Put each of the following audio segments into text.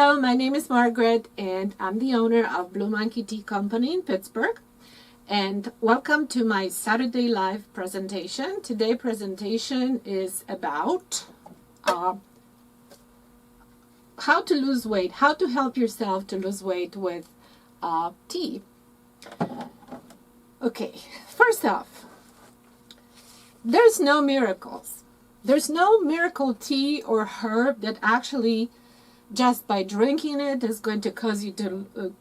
Hello, my name is Margaret and I'm the owner of Blue Monkey Tea Company in Pittsburgh. And welcome to my Saturday Live presentation. Today's presentation is about how to lose weight, how to help yourself to lose weight with tea. Okay, first off, there's no miracles. There's no miracle tea or herb that actually just by drinking it is going to cause you to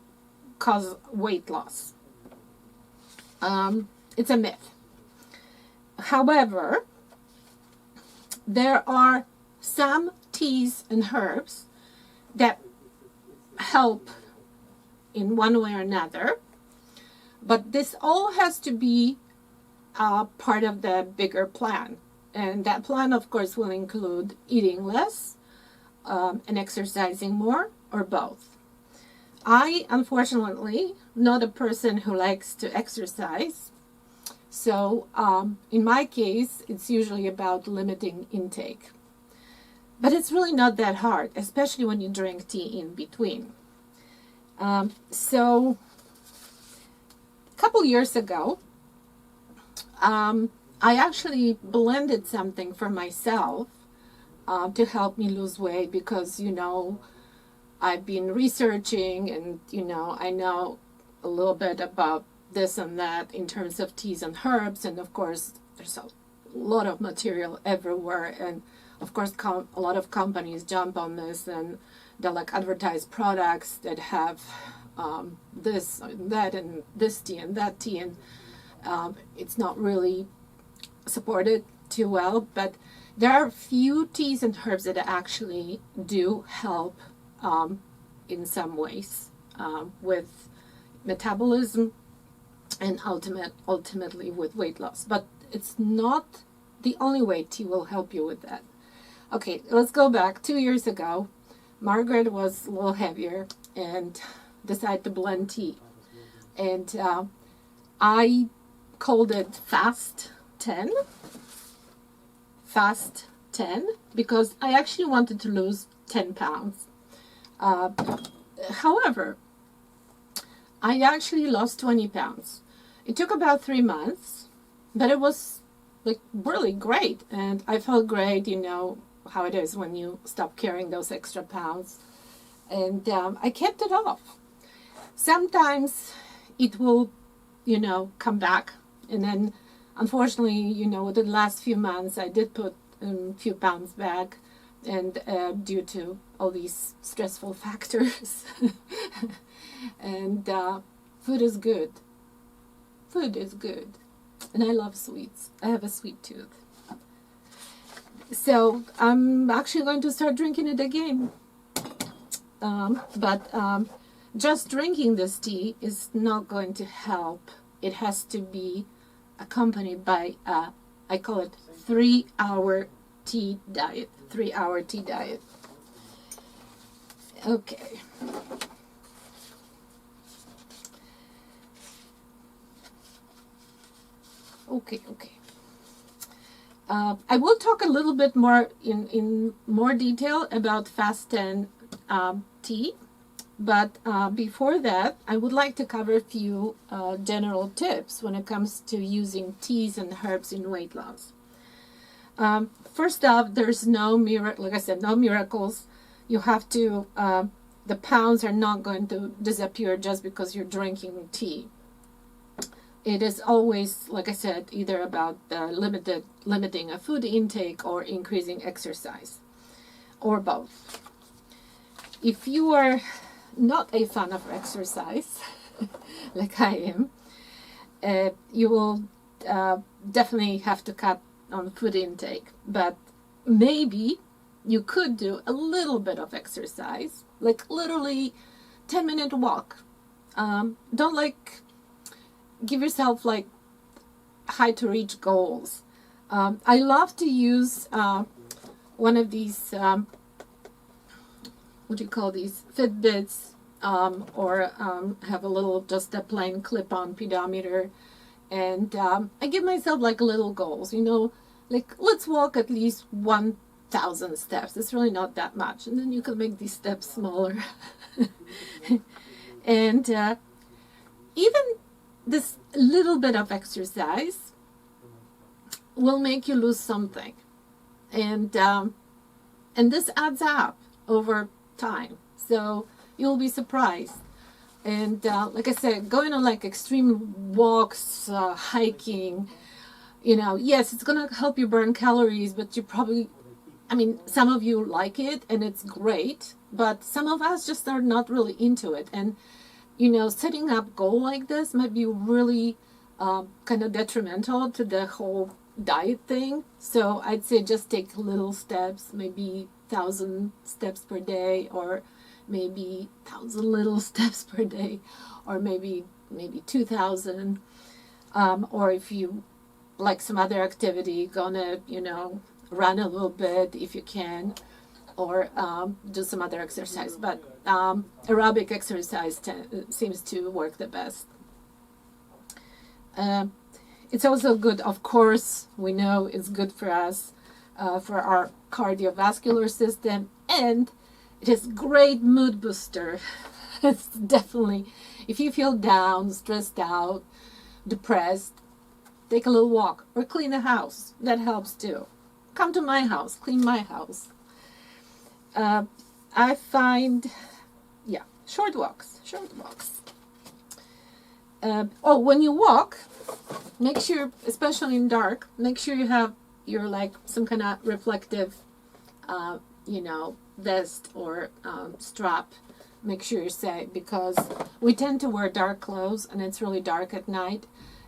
cause weight loss. It's a myth. However, there are some teas and herbs that help in one way or another, but this all has to be part of the bigger plan. And that plan, of course, will include eating less and exercising more, or both. I, unfortunately, not a person who likes to exercise. So in my case, it's usually about limiting intake. But it's really not that hard, especially when you drink tea in between. So a couple years ago, I actually blended something for myself to help me lose weight because, you know, I've been researching and, you know, I know a little bit about this and that in terms of teas and herbs. And of course, there's a lot of material everywhere. And of course, a lot of companies jump on this and they'll like advertise products that have this and that and this tea and that tea. And it's not really supported too well, but there are a few teas and herbs that actually do help in some ways with metabolism and ultimately with weight loss. But it's not the only way tea will help you with that. Okay, let's go back. 2 years ago, Margaret was a little heavier and decided to blend tea. And I called it Fast 10. Fast 10 because I actually wanted to lose 10 pounds. However, I actually lost 20 pounds. It took about 3 months, but it was like really great. And I felt great, you know how it is when you stop carrying those extra pounds. And I kept it off. Sometimes it will, you know, come back. And then unfortunately, you know, within the last few months, I did put a few pounds back, and due to all these stressful factors. And food is good. Food is good. And I love sweets. I have a sweet tooth. So I'm actually going to start drinking it again. But just drinking this tea is not going to help. It has to be accompanied by I call it 3-hour tea diet. 3-hour tea diet. Okay. Okay. I will talk a little bit more in more detail about Fast 10 tea. But before that, I would like to cover a few general tips when it comes to using teas and herbs in weight loss. First off, there's no like I said, no miracles. You have to, the pounds are not going to disappear just because you're drinking tea. It is always, like I said, either about limiting a food intake or increasing exercise, or both. If you are not a fan of exercise, like I am, you will definitely have to cut on food intake. But maybe you could do a little bit of exercise, like literally 10-minute walk. Don't like give yourself like high to reach goals. I love to use one of these what do you call these, Fitbits, or have a little, just a plain clip-on pedometer, and I give myself like little goals, you know, like let's walk at least 1 1,000 steps. It's really not that much. And then you can make these steps smaller. And even this little bit of exercise will make you lose something. And this adds up over time. So you'll be surprised. And like I said, going on like extreme walks, hiking, yes, it's going to help you burn calories, but you probably, some of you like it and it's great, but some of us just are not really into it. And, setting up a goal like this might be really kind of detrimental to the whole diet thing. So I'd say just take little steps, maybe 1,000 steps per day, or maybe 1,000 little steps per day, or maybe 2,000. Or if you like some other activity, gonna, run a little bit if you can, or do some other exercise. But aerobic exercise seems to work the best. It's also good, of course, we know it's good for us, for our cardiovascular system, and it is great mood booster. It's definitely, if you feel down, stressed out, depressed, take a little walk or clean the house. That helps too. Come to my house, clean my house. I find, short walks. When you walk, make sure, especially in dark, make sure you have your some kind of reflective, vest or strap. Make sure you're safe, because we tend to wear dark clothes and it's really dark at night.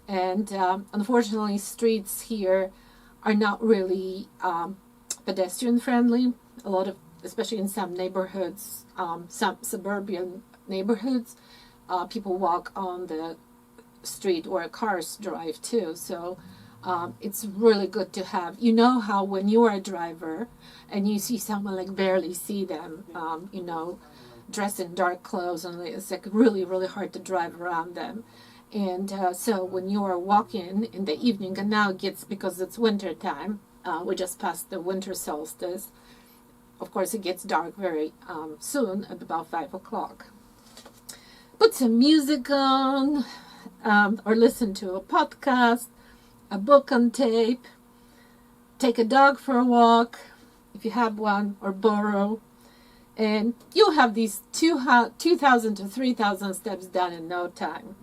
And unfortunately, streets here are not really pedestrian friendly. A lot of, especially in some neighborhoods, some suburban neighborhoods, people walk on the street where cars drive too. So it's really good to have, how when you are a driver and you see someone barely see them, dressed in dark clothes, and it's really, really hard to drive around them. And so when you are walking in the evening, and now because it's winter time, we just passed the winter solstice. Of course, it gets dark very soon at about 5 o'clock. Put some music on, or listen to a podcast, a book on tape, take a dog for a walk, if you have one, or borrow, and you'll have these 2,000 to 3,000 steps done in no time.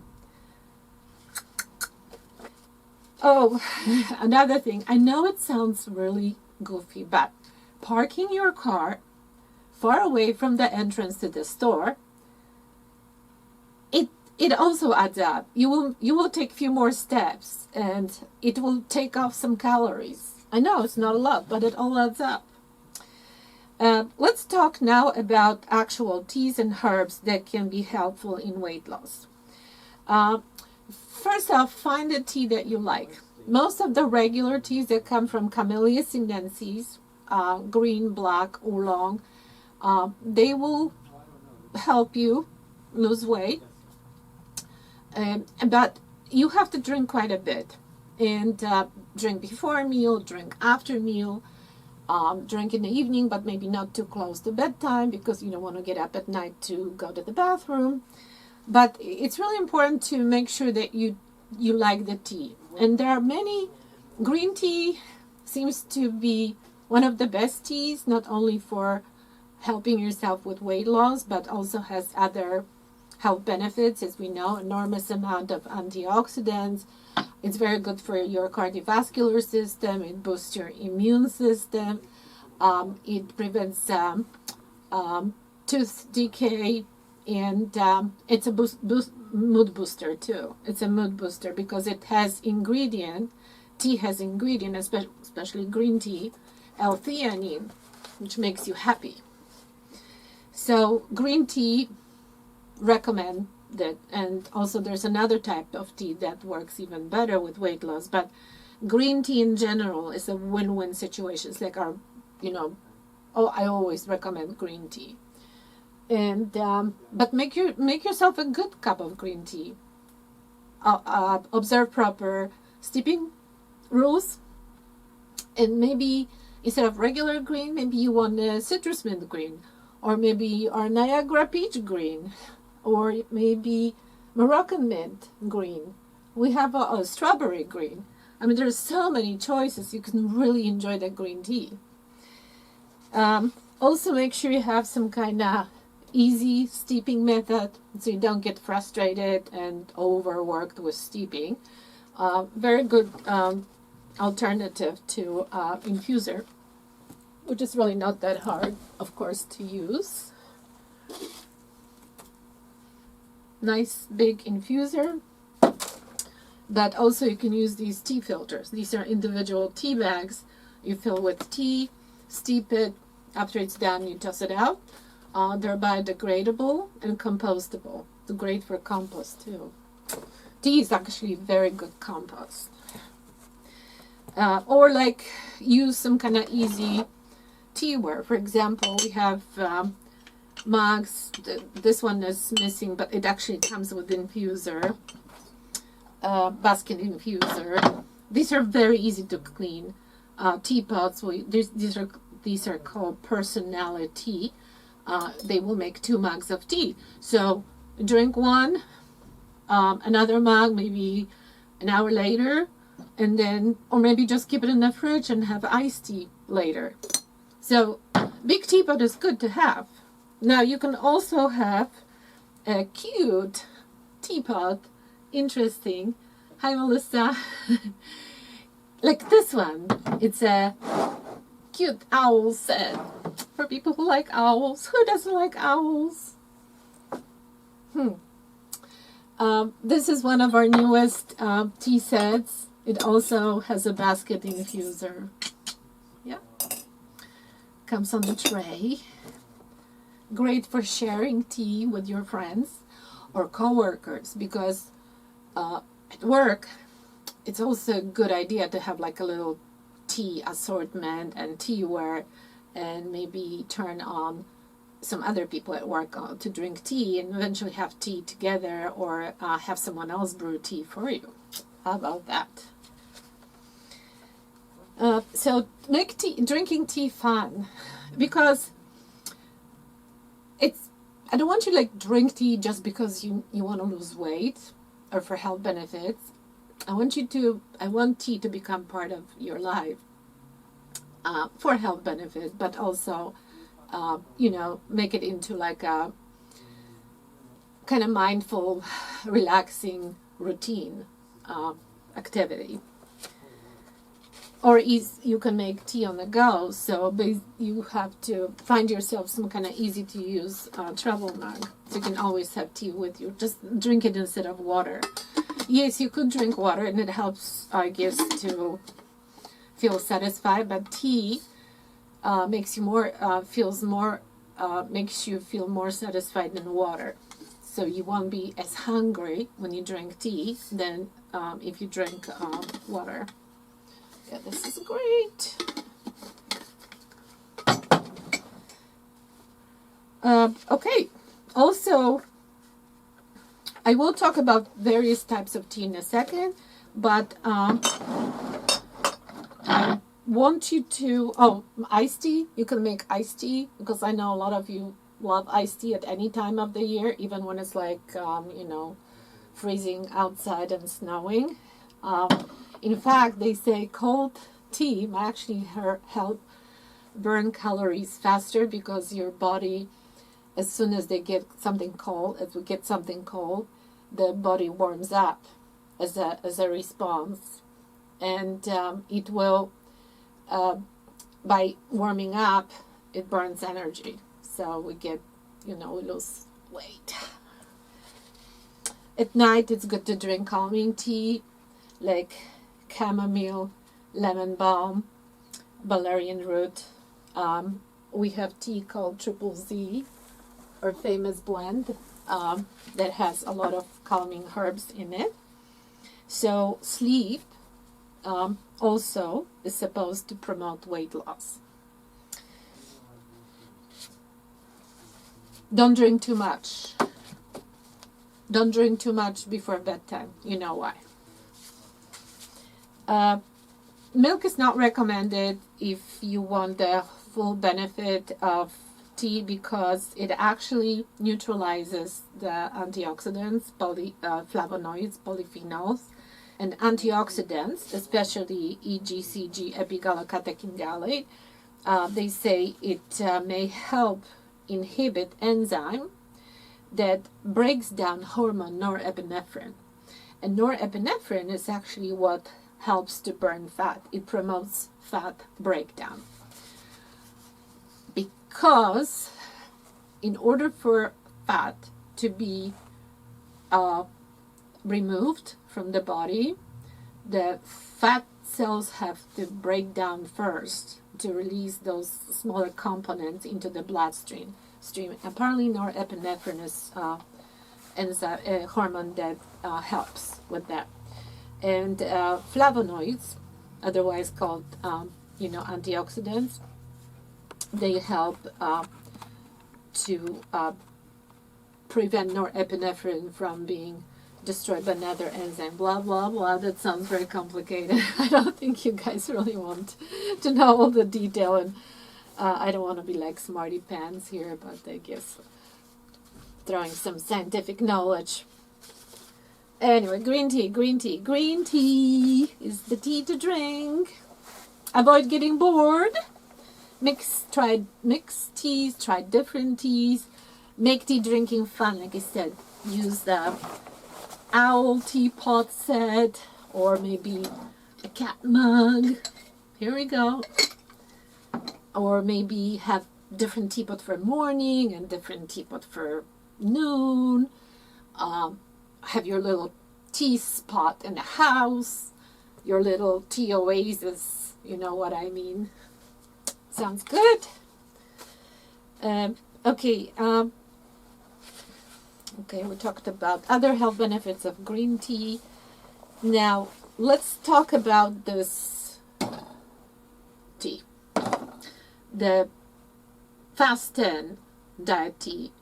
Oh, another thing, I know it sounds really goofy, but parking your car far away from the entrance to the store, it also adds up. You will take a few more steps, and it will take off some calories. I know it's not a lot, but it all adds up. Let's talk now about actual teas and herbs that can be helpful in weight loss. First off, find a tea that you like. Most of the regular teas that come from Camellia sinensis, green, black, oolong, they will help you lose weight. But you have to drink quite a bit. And drink before a meal, drink after meal, drink in the evening, but maybe not too close to bedtime, because you don't want to get up at night to go to the bathroom. But it's really important to make sure that you like the tea. And there are many. Green tea seems to be one of the best teas, not only for helping yourself with weight loss, but also has other health benefits, as we know, enormous amount of antioxidants. It's very good for your cardiovascular system. It boosts your immune system. It prevents tooth decay. And it's a mood booster too. It's a mood booster because it has tea has ingredient, especially green tea, L-theanine, which makes you happy. So green tea, recommend that. And also there's another type of tea that works even better with weight loss. But green tea in general is a win-win situation. It's like I always recommend green tea. And but make yourself a good cup of green tea. Observe proper steeping rules, and maybe Instead of regular green, maybe you want a citrus mint green, or maybe our Niagara peach green, or maybe Moroccan mint green. We have a strawberry green. I mean, there's so many choices. You can really enjoy that green tea. Also, make sure you have some kind of easy steeping method so you don't get frustrated and overworked with steeping. Very good alternative to infuser, which is really not that hard, of course, to use. Nice big infuser. But also you can use these tea filters. These are individual tea bags. You fill with tea, steep it. After it's done, you toss it out. They're biodegradable and compostable. It's great for compost too. Tea is actually very good compost. Or like use some kind of easy teaware. For example, we have mugs. This one is missing, but it actually comes with infuser. Basket infuser. These are very easy to clean. Teapots. These are called personality. They will make 2 mugs of tea. So drink one, another mug maybe an hour later, and then, or maybe just keep it in the fridge and have iced tea later. So big teapot is good to have. Now you can also have a cute teapot. Interesting. Hi, Melissa. Like this one. It's a cute owl set for people who like owls. Who doesn't like owls? This is one of our newest tea sets. It also has a basket infuser. Yeah. Comes on the tray. Great for sharing tea with your friends or co-workers, because at work, it's also a good idea to have like a little tea assortment and teaware, and maybe turn on some other people at work to drink tea and eventually have tea together, or have someone else brew tea for you. How about that? So make drinking tea fun, because I don't want you to like drink tea just because you want to lose weight or for health benefits. I want tea to become part of your life for health benefits, but also, make it into like a kind of mindful, relaxing routine activity. Or you can make tea on the go, so you have to find yourself some kind of easy to use travel mug, so you can always have tea with you. Just drink it instead of water. Yes, you could drink water, and it helps, I guess, to feel satisfied. But tea makes you feel more satisfied than water. So you won't be as hungry when you drink tea than if you drink water. Yeah, this is great. Okay. Also, I will talk about various types of tea in a second, but I want you to, iced tea. You can make iced tea, because I know a lot of you love iced tea at any time of the year, even when it's like, freezing outside and snowing. In fact, they say cold tea might actually help burn calories faster, because your body, as soon as we get something cold, the body warms up as a response, and it will, by warming up, it burns energy. So we get, we lose weight. At night, it's good to drink calming tea, like chamomile, lemon balm, valerian root. We have tea called Triple Z, our famous blend, that has a lot of calming herbs in it. So sleep also is supposed to promote weight loss. Don't drink too much. Don't drink too much before bedtime. You know why. Milk is not recommended if you want the full benefit of tea because it actually neutralizes the antioxidants, flavonoids, polyphenols, and antioxidants, especially EGCG, epigallocatechin gallate. They say it may help inhibit enzyme that breaks down hormone norepinephrine. And norepinephrine is actually what helps to burn fat. It promotes fat breakdown. Because in order for fat to be removed from the body, the fat cells have to break down first to release those smaller components into the bloodstream. Apparently, norepinephrine is a hormone that helps with that. And flavonoids, otherwise called antioxidants, they help to prevent norepinephrine from being destroyed by another enzyme. Blah blah blah. That sounds very complicated. I don't think you guys really want to know all the detail, and I don't want to be like smarty pants here, but I guess throwing some scientific knowledge. Anyway, green tea. Green tea is the tea to drink. Avoid getting bored. Try mixed teas, try different teas. Make tea drinking fun, like I said. Use the owl teapot set, or maybe a cat mug. Here we go. Or maybe have different teapot for morning and different teapot for noon. Have your little tea spot in the house, your little tea oasis, you know what I mean. Sounds good. Okay, we talked about other health benefits of green tea. Now, let's talk about this tea. The Fast 10 diet tea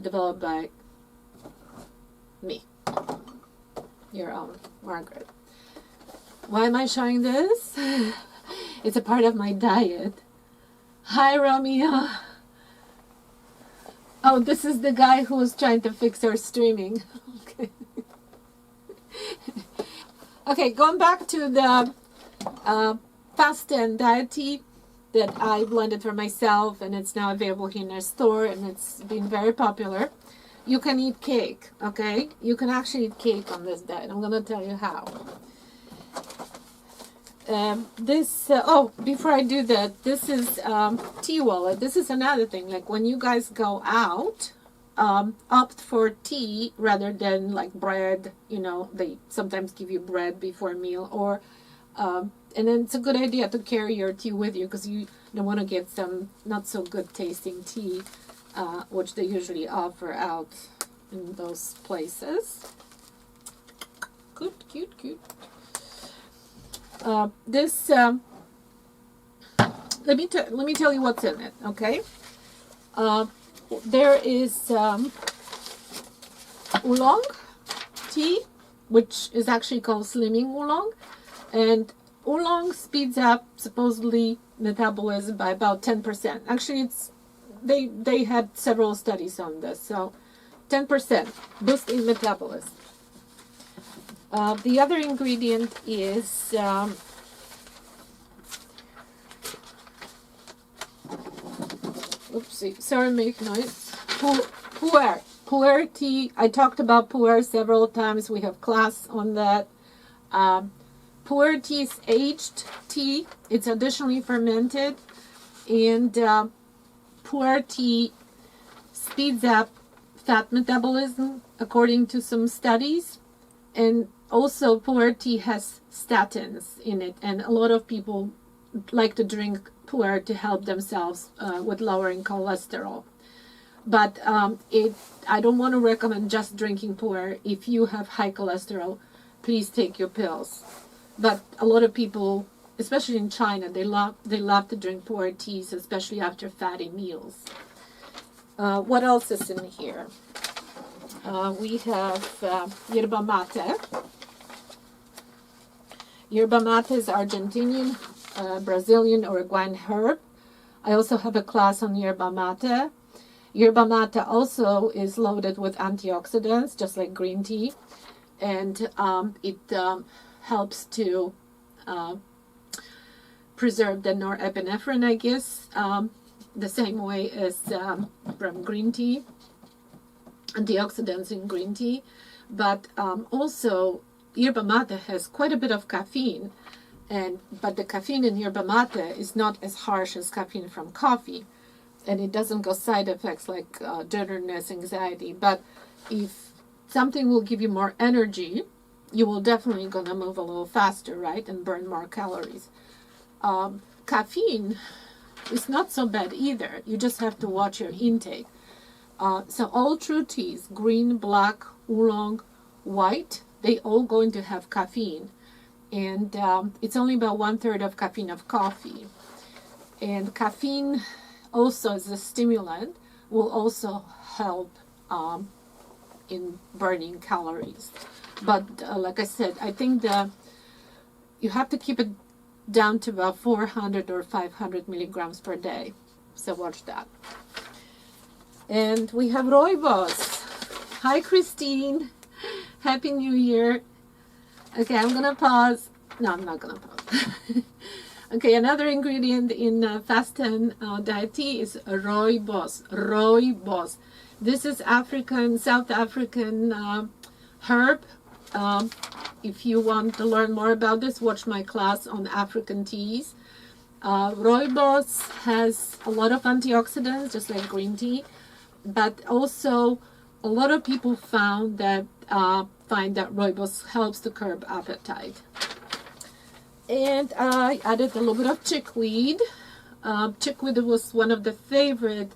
developed by me, your own Margaret. Why am I showing this? It's a part of my diet. Hi, Romeo. Oh, this is the guy who was trying to fix our streaming. Okay. Okay, going back to the Fast 10 diet tea that I blended for myself, and it's now available here in our store, and it's been very popular. You can eat cake, okay? You can actually eat cake on this diet. I'm going to tell you how. Before I do that, this is tea wallet. This is another thing. Like when you guys go out, opt for tea rather than like bread. You know, they sometimes give you bread before a meal, or and then it's a good idea to carry your tea with you because you don't want to get some not so good tasting tea, which they usually offer out in those places. Cute. This let me tell you what's in it, okay? There is oolong tea, which is actually called slimming oolong, and oolong speeds up supposedly metabolism by about 10%. Actually, it's they had several studies on this, so 10% boost in metabolism. The other ingredient is oopsie, sorry, make noise. Pu'er tea. I talked about pu'er several times. We have class on that. Pu'er tea is aged tea. It's additionally fermented, and pu'er tea speeds up fat metabolism according to some studies, and also pu'er tea has statins in it, and a lot of people like to drink pu'er to help themselves with lowering cholesterol. But I don't want to recommend just drinking pu'er. If you have high cholesterol, please take your pills. But a lot of people, especially in China, they love to drink pu'er teas, especially after fatty meals. What else is in here? We have yerba mate. Yerba mate is Argentinian, Brazilian, Uruguayan herb. I also have a class on yerba mate. Yerba mate also is loaded with antioxidants, just like green tea, and it helps to preserve the norepinephrine, I guess, the same way as from green tea, antioxidants in green tea. But also, yerba mate has quite a bit of caffeine, but the caffeine in yerba mate is not as harsh as caffeine from coffee, and it doesn't cause side effects like jitteriness, anxiety. But if something will give you more energy, you will definitely gonna move a little faster, right, and burn more calories. Caffeine is not so bad either. You just have to watch your intake. So all true teas, green, black, oolong, white, they all going to have caffeine. And it's only about 1/3 of caffeine of coffee. And caffeine also as a stimulant will also help in burning calories. But like I said, I think you have to keep it down to about 400 or 500 milligrams per day. So watch that. And we have Rooibos. Hi, Christine. Happy New Year. Okay, I'm gonna pause. No, I'm not gonna pause. Okay, another ingredient in Fast 10 diet tea is Rooibos. Rooibos. This is South African herb. If you want to learn more about this, watch my class on African teas. Rooibos has a lot of antioxidants, just like green tea, but also a lot of people find that Rooibos helps to curb appetite. And I added a little bit of chickweed. Chickweed was one of the favorite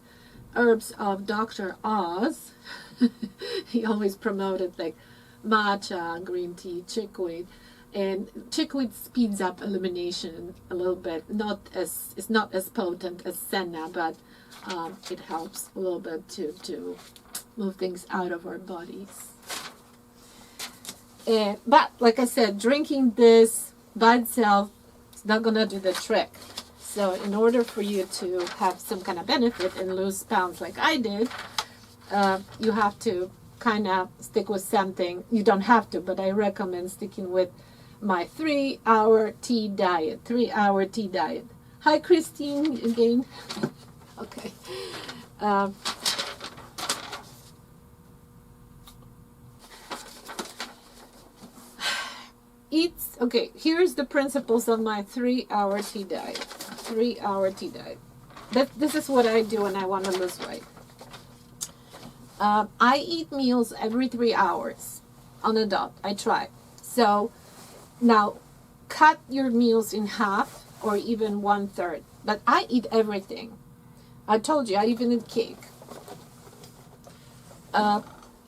herbs of Dr. Oz. He always promoted like matcha, green tea, chickweed. And chickweed speeds up elimination a little bit. It's not as potent as senna, but it helps a little bit to move things out of our bodies. But like I said, drinking this by itself is not gonna do the trick. So in order for you to have some kind of benefit and lose pounds like I did, you have to kind of stick with something. You don't have to, but I recommend sticking with my 3-hour tea diet. 3-hour tea diet. Hi, Christine, again. Okay. Okay, here's the principles of my 3-hour tea diet. 3-hour tea diet. This is what I do when I want to lose weight. I eat meals every 3 hours on a dot. I try. So now cut your meals in half or even 1/3. But I eat everything. I told you, I even eat cake.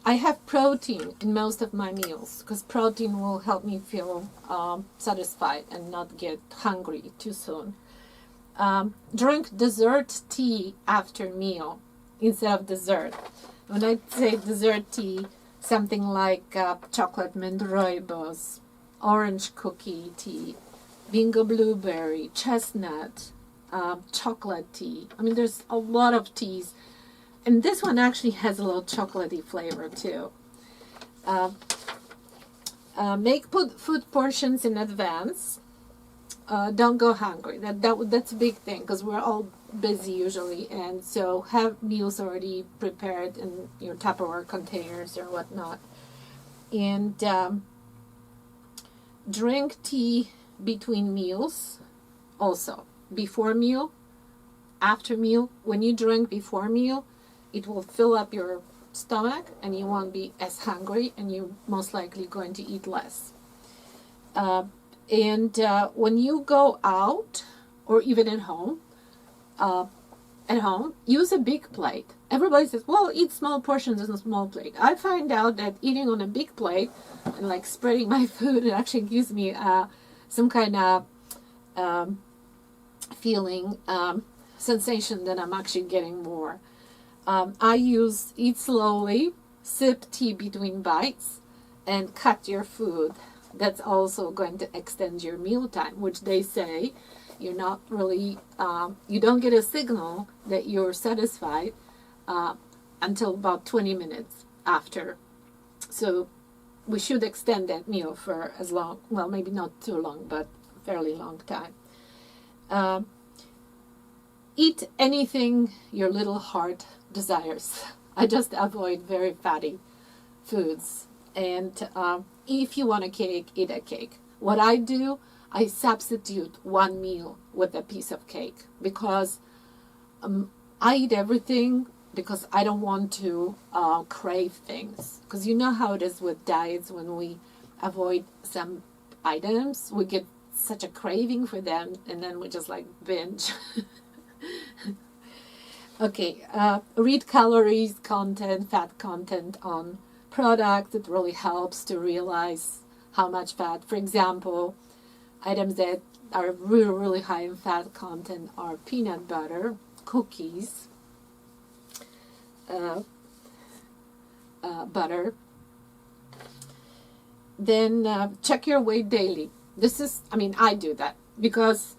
I have protein in most of my meals because protein will help me feel satisfied and not get hungry too soon. Drink dessert tea after meal instead of dessert. When I say dessert tea, something like chocolate mint rooibos, orange cookie tea, bingo blueberry, chestnut, chocolate tea. I mean, there's a lot of teas. And this one actually has a little chocolatey flavor too. Make food portions in advance. Don't go hungry. That's a big thing because we're all busy usually, and so have meals already prepared in your Tupperware containers or whatnot. And drink tea between meals. Also, before meal, after meal. When you drink before meal, it will fill up your stomach and you won't be as hungry, and you're most likely going to eat less. When you go out or even at home, use a big plate. Everybody says, well, eat small portions in a small plate. I find out that eating on a big plate and like spreading my food, it actually gives me some kind of feeling, sensation that I'm actually getting more. I eat slowly, sip tea between bites, and cut your food that's also going to extend your meal time, which they say you're not really, you don't get a signal that you're satisfied until about 20 minutes after. So we should extend that meal for as long, well, maybe not too long, but fairly long time. Eat anything your little heart desires. I just avoid very fatty foods. And if you want a cake, eat a cake. What I do, I substitute one meal with a piece of cake because I eat everything because I don't want to crave things. Because you know how it is with diets, when we avoid some items, we get such a craving for them, and then we just like binge. Okay, read calories content, fat content on products. It really helps to realize how much fat. For example, items that are really, really high in fat content are peanut butter, cookies, butter. Then check your weight daily. This is, I mean, I do that because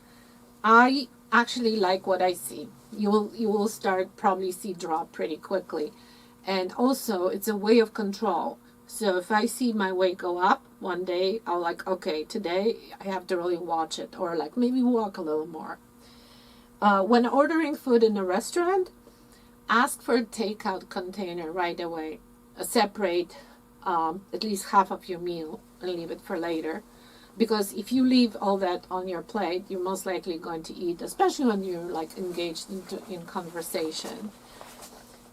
I actually like what I see. You will start probably see drop pretty quickly. And also it's a way of control. So if I see my weight go up one day, I'll like, okay, today I have to really watch it, or like maybe walk a little more. When ordering food in a restaurant, ask for a takeout container right away. Separate at least half of your meal and leave it for later. Because if you leave all that on your plate, you're most likely going to eat, especially when you're like engaged in conversation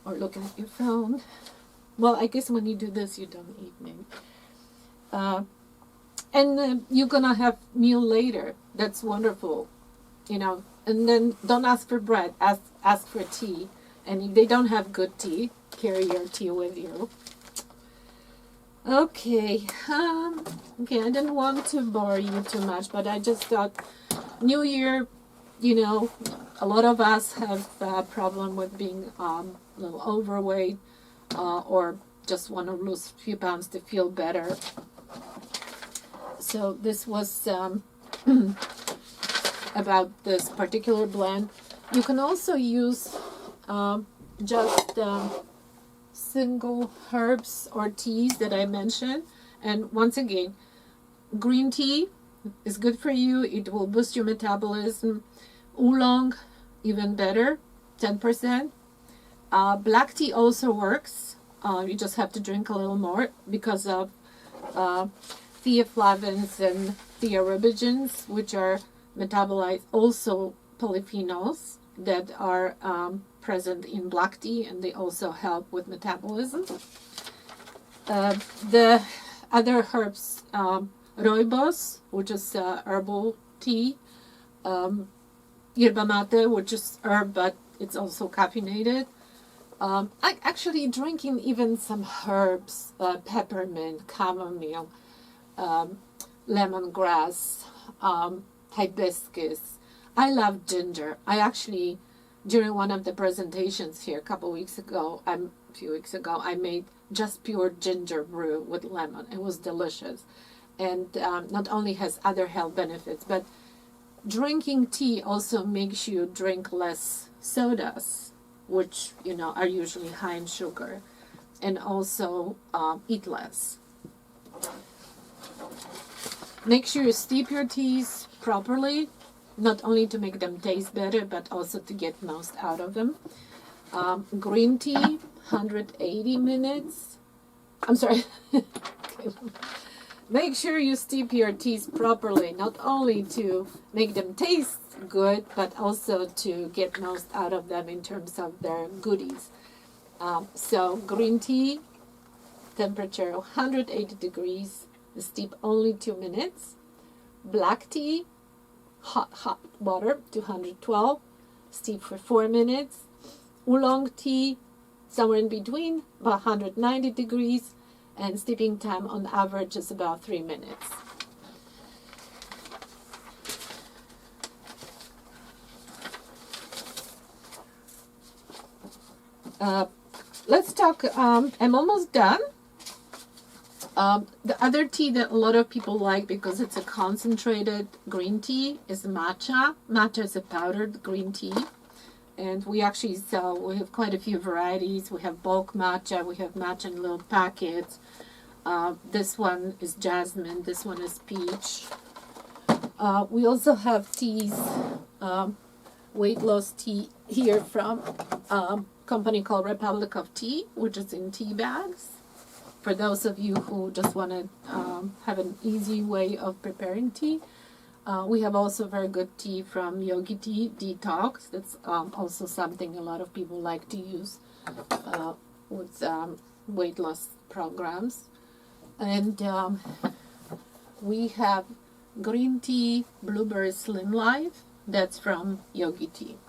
or looking at your phone. Well, I guess when you do this, you don't eat maybe. And you're gonna have meal later. That's wonderful, you know. And then don't ask for bread. Ask for tea. And if they don't have good tea, carry your tea with you. Okay, okay, I didn't want to bore you too much, but I just thought, New Year, you know, a lot of us have a problem with being a little overweight or just want to lose a few pounds to feel better. So this was about this particular blend. You can also use just single herbs or teas that I mentioned. And once again, green tea is good for you. It will boost your metabolism. Oolong, even better, 10%. Black tea also works. You just have to drink a little more because of theaflavins and theorybigens, which are metabolized, also polyphenols that are present in black tea, and they also help with metabolism. The other herbs, rooibos, which is herbal tea, yerba mate, which is herb, but it's also caffeinated. I actually drinking even some herbs, peppermint, chamomile, lemongrass, hibiscus. I love ginger. I actually, during one of the presentations here a few weeks ago, I made just pure ginger brew with lemon. It was delicious. And not only has other health benefits, but drinking tea also makes you drink less sodas, which, you know, are usually high in sugar, and also eat less. Make sure you steep your teas properly, not only to make them taste better, but also to get most out of them. Green tea, 180 minutes. I'm sorry. Make sure you steep your teas properly, not only to make them taste good, but also to get most out of them in terms of their goodies. So green tea, temperature 180 degrees, steep only 2 minutes. Black tea, hot water, 212, steep for 4 minutes. Oolong tea, somewhere in between, about 190 degrees, and steeping time on average is about 3 minutes. Let's talk, I'm almost done. The other tea that a lot of people like because it's a concentrated green tea is matcha. Matcha is a powdered green tea. And we actually sell, we have quite a few varieties. We have bulk matcha, we have matcha in little packets. This one is jasmine, this one is peach. We also have teas, weight loss tea here from a company called Republic of Tea, which is in tea bags. For those of you who just want to have an easy way of preparing tea. We have also very good tea from Yogi Tea Detox. That's also something a lot of people like to use with weight loss programs. And we have green tea Blueberry Slim Life. That's from Yogi Tea.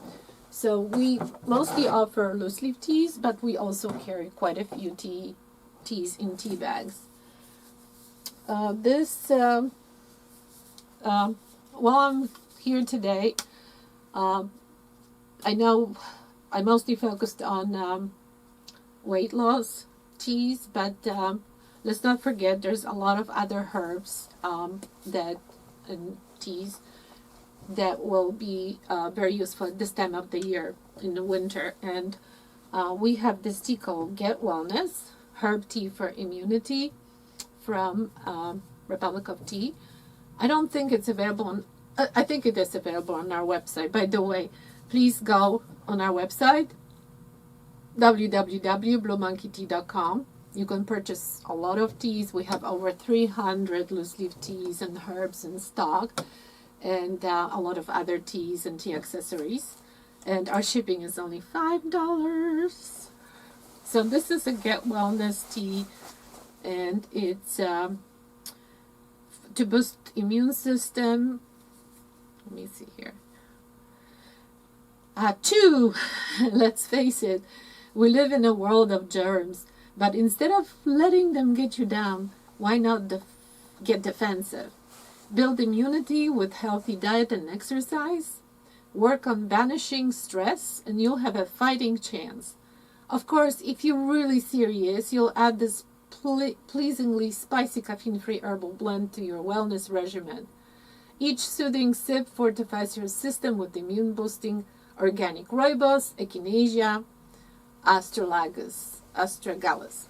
So we mostly offer loose leaf teas, but we also carry quite a few teas in tea bags. While I'm here today, I know I mostly focused on weight loss teas, but let's not forget there's a lot of other herbs and teas that will be very useful at this time of the year in the winter. And we have this tea called Get Wellness, herb tea for immunity from Republic of Tea. I don't think it's available on, I think it is available on our website. By the way, please go on our website, www.bluemonkeytea.com. You can purchase a lot of teas. We have over 300 loose leaf teas and herbs in stock, and a lot of other teas and tea accessories. And our shipping is only $5. So this is a Get Wellness tea, and it's to boost immune system. Let me see here. Let's face it, we live in a world of germs, but instead of letting them get you down, why not get defensive? Build immunity with healthy diet and exercise. Work on banishing stress, and you'll have a fighting chance. Of course, if you're really serious, you'll add this pleasingly spicy caffeine-free herbal blend to your wellness regimen. Each soothing sip fortifies your system with immune-boosting organic rooibos, echinacea, astragalus,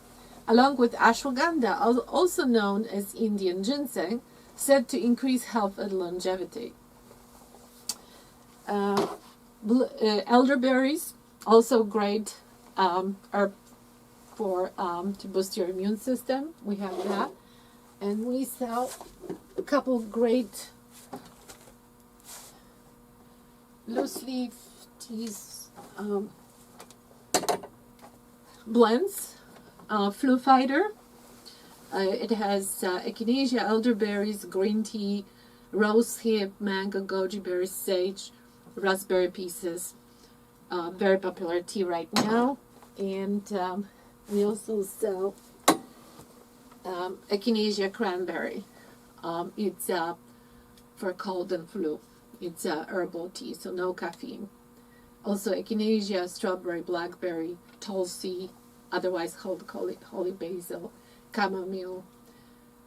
along with ashwagandha, also known as Indian ginseng, said to increase health and longevity. Elderberries, also great herb for to boost your immune system. We have that, and we sell a couple great loose leaf teas blends. Flu Fighter. It has echinacea, elderberries, green tea, rose hip, mango, goji berry, sage, raspberry pieces. Very popular tea right now. And we also sell echinacea cranberry. It's for cold and flu. It's herbal tea, so no caffeine. Also echinacea, strawberry, blackberry, tulsi, otherwise called holy basil, chamomile,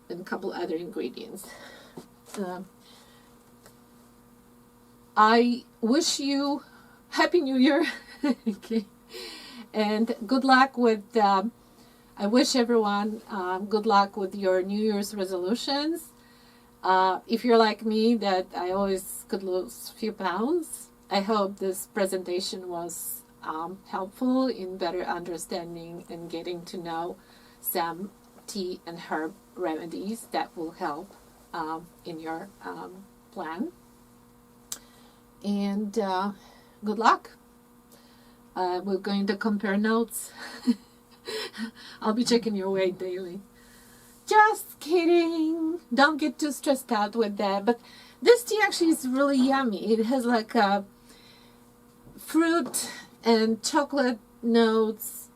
and a couple other ingredients. I wish you Happy New Year. Okay. And good luck with, I wish everyone good luck with your New Year's resolutions. If you're like me, that I always could lose a few pounds, I hope this presentation was helpful in better understanding and getting to know some tea and herb remedies that will help in your plan. And good luck. We're going to compare notes. I'll be checking your weight daily. Just kidding. Don't get too stressed out with that. But this tea actually is really yummy. It has like fruit and chocolate notes.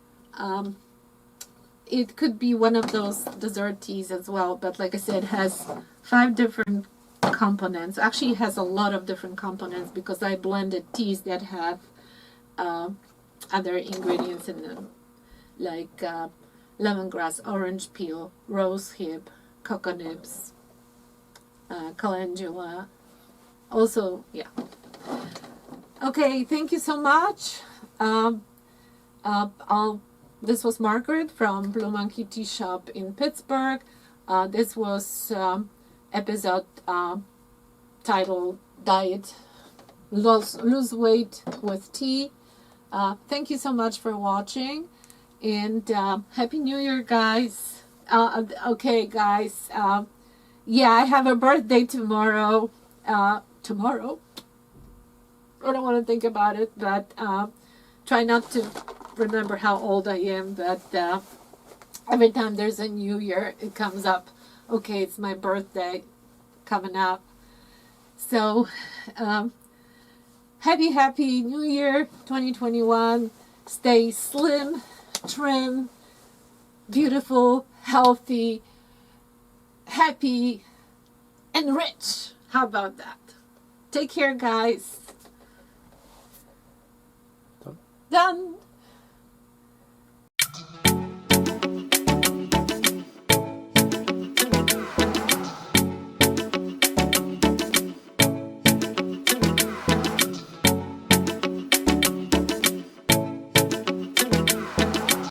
It could be one of those dessert teas as well. But like I said, it has 5 different components. Actually, it has a lot of different components because I blended teas that have other ingredients in them, like lemongrass, orange peel, rose hip, cocoa nibs, calendula. Also, yeah. Okay, thank you so much. This was Margaret from Blue Monkey Tea Shop in Pittsburgh. This was episode titled Diet, Lose Weight with Tea. Thank you so much for watching, and Happy New Year, guys. Okay, guys. Yeah, I have a birthday tomorrow. Tomorrow? I don't want to think about it, but try not to remember how old I am. But every time there's a new year, it comes up. Okay, it's my birthday coming up. So, happy New Year 2021. Stay slim, trim, beautiful, healthy, happy, and rich. How about that? Take care, guys. Done.